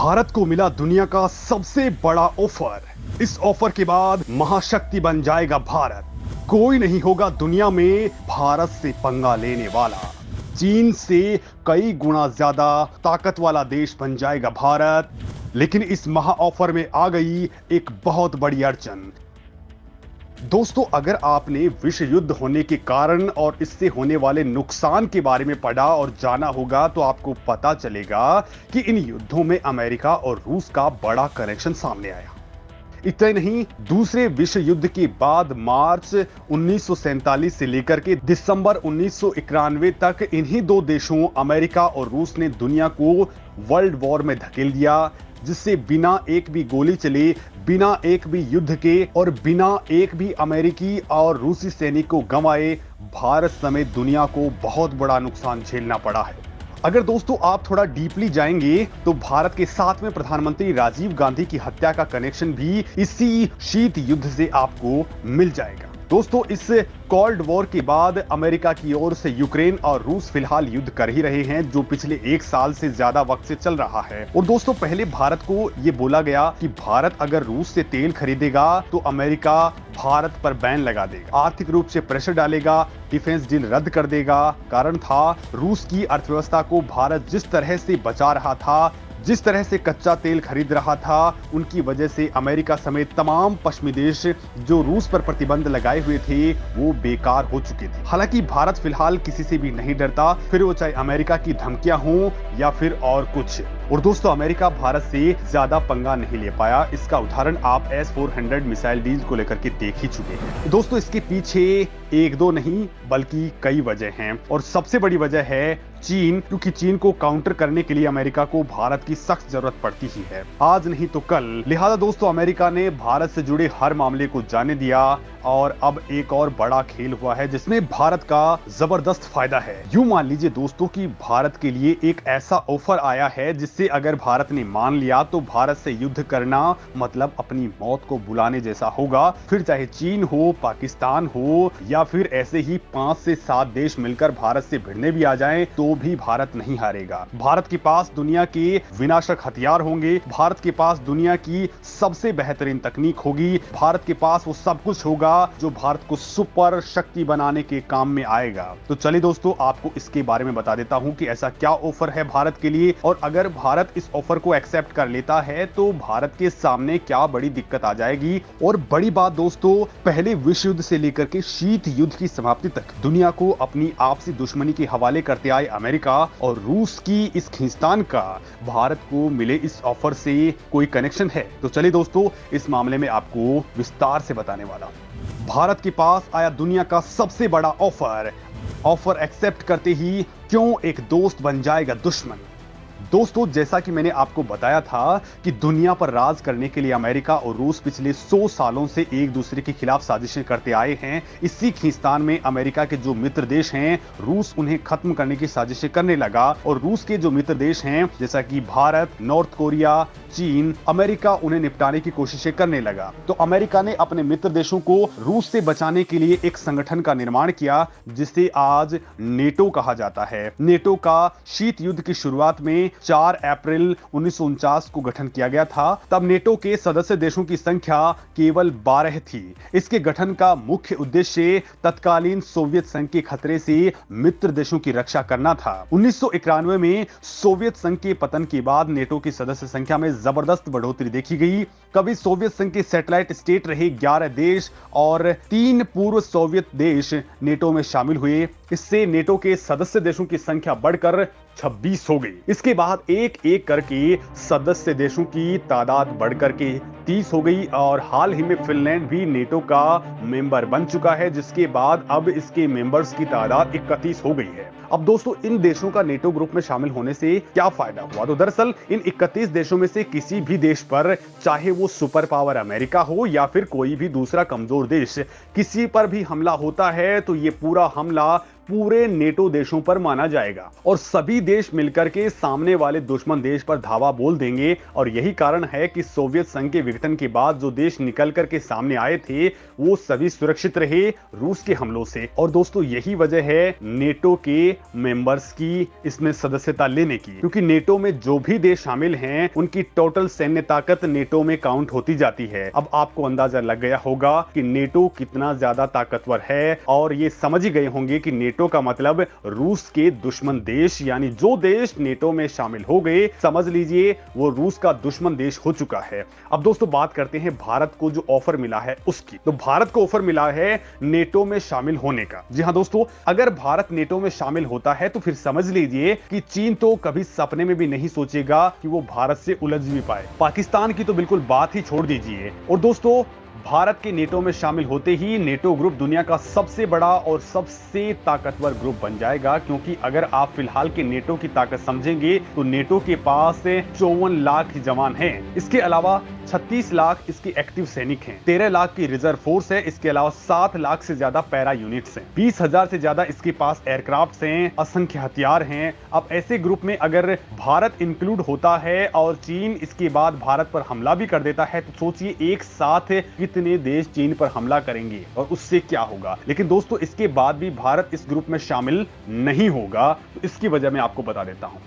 भारत को मिला दुनिया का सबसे बड़ा ऑफर। इस ऑफर के बाद महाशक्ति बन जाएगा भारत। कोई नहीं होगा दुनिया में भारत से पंगा लेने वाला। चीन से कई गुना ज्यादा ताकत वाला देश बन जाएगा भारत। लेकिन इस महा ऑफर में आ गई एक बहुत बड़ी अड़चन। दोस्तों, अगर आपने विश्व युद्ध होने के कारण और इससे होने वाले नुकसान के बारे में पढ़ा और जाना होगा तो आपको पता चलेगा कि इन युद्धों में अमेरिका और रूस का बड़ा कनेक्शन सामने आया। इतना नहीं, दूसरे विश्व युद्ध के बाद मार्च 1947 से लेकर के दिसंबर 1991 तक इन्हीं दो देशों अमेरिका और रूस ने दुनिया को वर्ल्ड वॉर में धकेल दिया, जिससे बिना एक भी गोली चले, बिना एक भी युद्ध के और बिना एक भी अमेरिकी और रूसी सैनिक को गंवाए भारत समेत दुनिया को बहुत बड़ा नुकसान झेलना पड़ा है। अगर दोस्तों आप थोड़ा डीपली जाएंगे तो भारत के 7वें प्रधानमंत्री राजीव गांधी की हत्या का कनेक्शन भी इसी शीत युद्ध से आपको मिल जाएगा। दोस्तों, इस कोल्ड वॉर के बाद अमेरिका की ओर से यूक्रेन और रूस फिलहाल युद्ध कर ही रहे हैं, जो पिछले एक साल से ज्यादा वक्त से चल रहा है। और दोस्तों, पहले भारत को यह बोला गया कि भारत अगर रूस से तेल खरीदेगा तो अमेरिका भारत पर बैन लगा देगा, आर्थिक रूप से प्रेशर डालेगा, डिफेंस डील रद्द कर देगा। कारण था रूस की अर्थव्यवस्था को भारत जिस तरह से बचा रहा था, जिस तरह से कच्चा तेल खरीद रहा था, उनकी वजह से अमेरिका समेत तमाम पश्चिमी देश जो रूस पर प्रतिबंध लगाए हुए थे वो बेकार हो चुके थे। हालांकि भारत फिलहाल किसी से भी नहीं डरता, फिर वो चाहे अमेरिका की धमकियां हों या फिर और कुछ। और दोस्तों, अमेरिका भारत से ज्यादा पंगा नहीं ले पाया। इसका उदाहरण आप S-400 मिसाइल डील को लेकर के देख ही चुके हैं। दोस्तों, इसके पीछे एक दो नहीं बल्कि कई वजह हैं और सबसे बड़ी वजह है चीन, क्योंकि चीन को काउंटर करने के लिए अमेरिका को भारत की सख्त जरूरत पड़ती ही है, आज नहीं तो कल। लिहाजा दोस्तों, अमेरिका ने भारत से जुड़े हर मामले को जाने दिया और अब एक और बड़ा खेल हुआ है जिसमें भारत का जबरदस्त फायदा है। यूं मान लीजिए दोस्तों कि भारत के लिए एक ऐसा ऑफर आया है जिससे अगर भारत ने मान लिया तो भारत से युद्ध करना मतलब अपनी मौत को बुलाने जैसा होगा। फिर चाहे चीन हो, पाकिस्तान हो या फिर ऐसे ही 5 से 7 देश मिलकर भारत से भिड़ने भी आ जाएं तो भी भारत नहीं हारेगा। भारत के पास दुनिया के विनाशक हथियार होंगे, भारत के पास दुनिया की सबसे बेहतरीन तकनीक होगी, भारत के पास वो सब कुछ होगा जो भारत को सुपर शक्ति बनाने के काम में आएगा। तो चलिए दोस्तों, आपको इसके बारे में बता देता हूं कि ऐसा क्या ऑफर है भारत के लिए, और अगर भारत इस ऑफर को एक्सेप्ट कर लेता है तो भारत के सामने क्या बड़ी दिक्कत आ जाएगी। और बड़ी बात दोस्तों, पहले विश्व युद्ध से लेकर के शीत युद्ध की समाप्ति तक दुनिया को अपनी आपसी दुश्मनी के हवाले करते आए अमेरिका और रूस की इस खींचतान का भारत को मिले इस ऑफर से कोई कनेक्शन है? तो चलिए दोस्तों, इस मामले में आपको विस्तार से बताने वाला हूं। भारत के पास आया दुनिया का सबसे बड़ा ऑफर। ऑफर एक्सेप्ट करते ही क्यों एक दोस्त बन जाएगा दुश्मन। दोस्तों, जैसा कि मैंने आपको बताया था कि दुनिया पर राज करने के लिए अमेरिका और रूस पिछले 100 सालों से एक दूसरे के खिलाफ साजिशें करते आए हैं। इसी खींचतान में अमेरिका के जो मित्र देश हैं, रूस उन्हें खत्म करने की साजिशें करने लगा और रूस के जो मित्र देश हैं जैसा कि भारत, नॉर्थ कोरिया, चीन, अमेरिका उन्हें निपटाने की कोशिशें करने लगा। तो अमेरिका ने अपने मित्र देशों को रूस से बचाने के लिए एक संगठन का निर्माण किया जिसे आज नेटो कहा जाता है। नेटो का शीत युद्ध की शुरुआत में 4 अप्रैल 1949 को गठन किया गया था। तब नेटो के सदस्य देशों की संख्या केवल 12 थी। इसके गठन का मुख्य उद्देश्य तत्कालीन सोवियत संघ के खतरे से मित्र देशों की रक्षा करना था। 1991 में सोवियत संघ के पतन के बाद नेटो की सदस्य संख्या में जबरदस्त बढ़ोतरी देखी गई। कभी सोवियत संघ के सैटेलाइट स्टेट रहे 11 देश और 3 पूर्व सोवियत देश नेटो में शामिल हुए। इससे नेटो के सदस्य देशों की संख्या बढ़कर 26 हो गई। इसके बाद एक एक करके सदस्य देशों की तादाद बढ़कर के 30 हो गई और हाल ही में फिनलैंड भी नेटो का मेंबर बन चुका है, जिसके बाद अब इसके मेंबर्स की तादाद 31 हो गई है। अब दोस्तों, इन देशों का नेटो ग्रुप में शामिल होने से क्या फायदा हुआ? तो दरअसल इन 31 देशों में से किसी भी देश पर, चाहे वो सुपर पावर अमेरिका हो या फिर कोई भी दूसरा कमजोर देश, किसी पर भी हमला होता है तो ये पूरा हमला पूरे नेटो देशों पर माना जाएगा और सभी देश मिलकर के सामने वाले दुश्मन देश पर धावा बोल देंगे। और यही कारण है कि सोवियत संघ के विघटन के बाद जो देश निकल करके सामने आए थे वो सभी सुरक्षित रहे रूस के हमलों से। और दोस्तों यही वजह है नेटो के मेंबर्स की इसमें सदस्यता लेने की, क्योंकि नेटो में जो भी देश शामिल हैं उनकी टोटल सैन्य ताकत नेटो में काउंट होती जाती है। अब आपको अंदाजा लग गया होगा कि नेटो कितना ज्यादा ताकतवर है और ये समझ ही गए होंगे कि नेटो का मतलब रूस के दुश्मन देश, यानी जो देश नेटो में शामिल हो गए समझ लीजिए वो रूस का दुश्मन देश हो चुका है। अब दोस्तों बात करते हैं भारत को जो ऑफर मिला है उसकी। तो भारत को ऑफर मिला है नेटो में शामिल होने का। जी हां दोस्तों, अगर भारत नेटो में शामिल होता है तो फिर समझ लीजिए कि चीन तो कभी सपने में भी नहीं सोचेगा कि वो भारत से उलझ भी पाए। पाकिस्तान की तो बिल्कुल बात ही छोड़ दीजिए। और दोस्तों भारत के नेटो में शामिल होते ही नेटो ग्रुप दुनिया का सबसे बड़ा और सबसे ताकतवर ग्रुप बन जाएगा, क्योंकि अगर आप फिलहाल के नेटो की ताकत समझेंगे तो नेटो के पास 54 लाख जवान हैं। इसके अलावा 36 लाख इसके एक्टिव सैनिक हैं, 13 लाख की रिजर्व फोर्स है, इसके अलावा 7 लाख से ज्यादा पैरा यूनिट्स हैं, 20,000 से ज्यादा इसके पास एयरक्राफ्ट हैं, असंख्य हथियार हैं। अब ऐसे ग्रुप में अगर भारत इंक्लूड होता है और चीन इसके बाद भारत पर हमला भी कर देता है तो सोचिए एक साथ कितने देश चीन पर हमला करेंगे और उससे क्या होगा। लेकिन दोस्तों इसके बाद भी भारत इस ग्रुप में शामिल नहीं होगा, तो इसकी वजह मैं आपको बता देता हूं।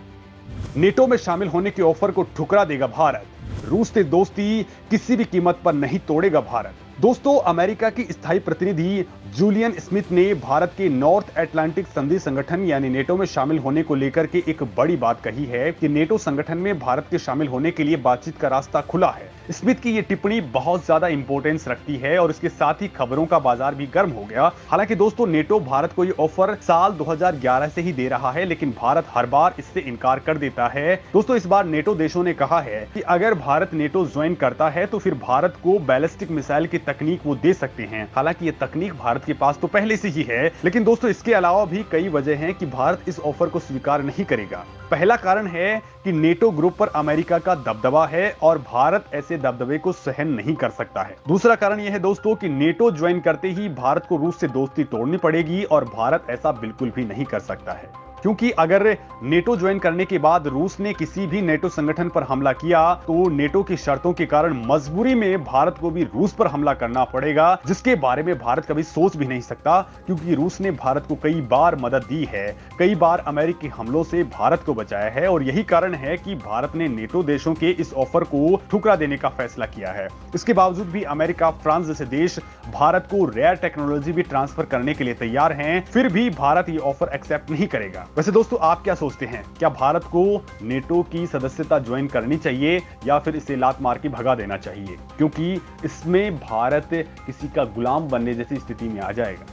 नेटो में शामिल होने के ऑफर को ठुकरा देगा भारत। रूस से दोस्ती किसी भी कीमत पर नहीं तोड़ेगा भारत। दोस्तों अमेरिका की स्थायी प्रतिनिधि जूलियन स्मिथ ने भारत के नॉर्थ अटलांटिक संधि संगठन यानी नेटो में शामिल होने को लेकर के एक बड़ी बात कही है कि नेटो संगठन में भारत के शामिल होने के लिए बातचीत का रास्ता खुला है। स्मिथ की यह टिप्पणी बहुत ज्यादा इंपॉर्टेंस रखती है और इसके साथ ही खबरों का बाजार भी गर्म हो गया। हालांकि दोस्तों नेटो भारत को यह ऑफर साल 2011 से ही दे रहा है, लेकिन भारत हर बार इससे इनकार कर देता है। दोस्तों इस बार नेटो देशों ने कहा है कि अगर भारत नेटो ज्वाइन करता है तो फिर भारत को बैलिस्टिक मिसाइल की तकनीक वो दे सकते हैं। हालांकि ये तकनीक भारत के पास तो पहले से ही है, लेकिन दोस्तों इसके अलावा भी कई वजह हैं कि भारत इस ऑफर को स्वीकार नहीं करेगा। पहला कारण है कि नेटो ग्रुप पर अमेरिका का दबदबा है और भारत ऐसे दबदबे को सहन नहीं कर सकता है। दूसरा कारण यह है दोस्तों कि नेटो ज्वाइन करते ही भारत को रूस से दोस्ती तोड़नी पड़ेगी और भारत ऐसा बिल्कुल भी नहीं कर सकता है, क्योंकि अगर नेटो ज्वाइन करने के बाद रूस ने किसी भी नेटो संगठन पर हमला किया तो नेटो की शर्तों के कारण मजबूरी में भारत को भी रूस पर हमला करना पड़ेगा, जिसके बारे में भारत कभी सोच भी नहीं सकता, क्योंकि रूस ने भारत को कई बार मदद दी है, कई बार अमेरिकी हमलों से भारत को बचाया है। और यही कारण है कि भारत ने नेटो देशों के इस ऑफर को ठुकरा देने का फैसला किया है। इसके बावजूद भी अमेरिका, फ्रांस जैसे देश भारत को रेयर टेक्नोलॉजी भी ट्रांसफर करने के लिए तैयार हैं, फिर भी भारत ये ऑफर एक्सेप्ट नहीं करेगा। वैसे दोस्तों आप क्या सोचते हैं, क्या भारत को नेटो की सदस्यता ज्वाइन करनी चाहिए या फिर इसे लात मार के भगा देना चाहिए, क्योंकि इसमें भारत किसी का गुलाम बनने जैसी स्थिति में आ जाएगा।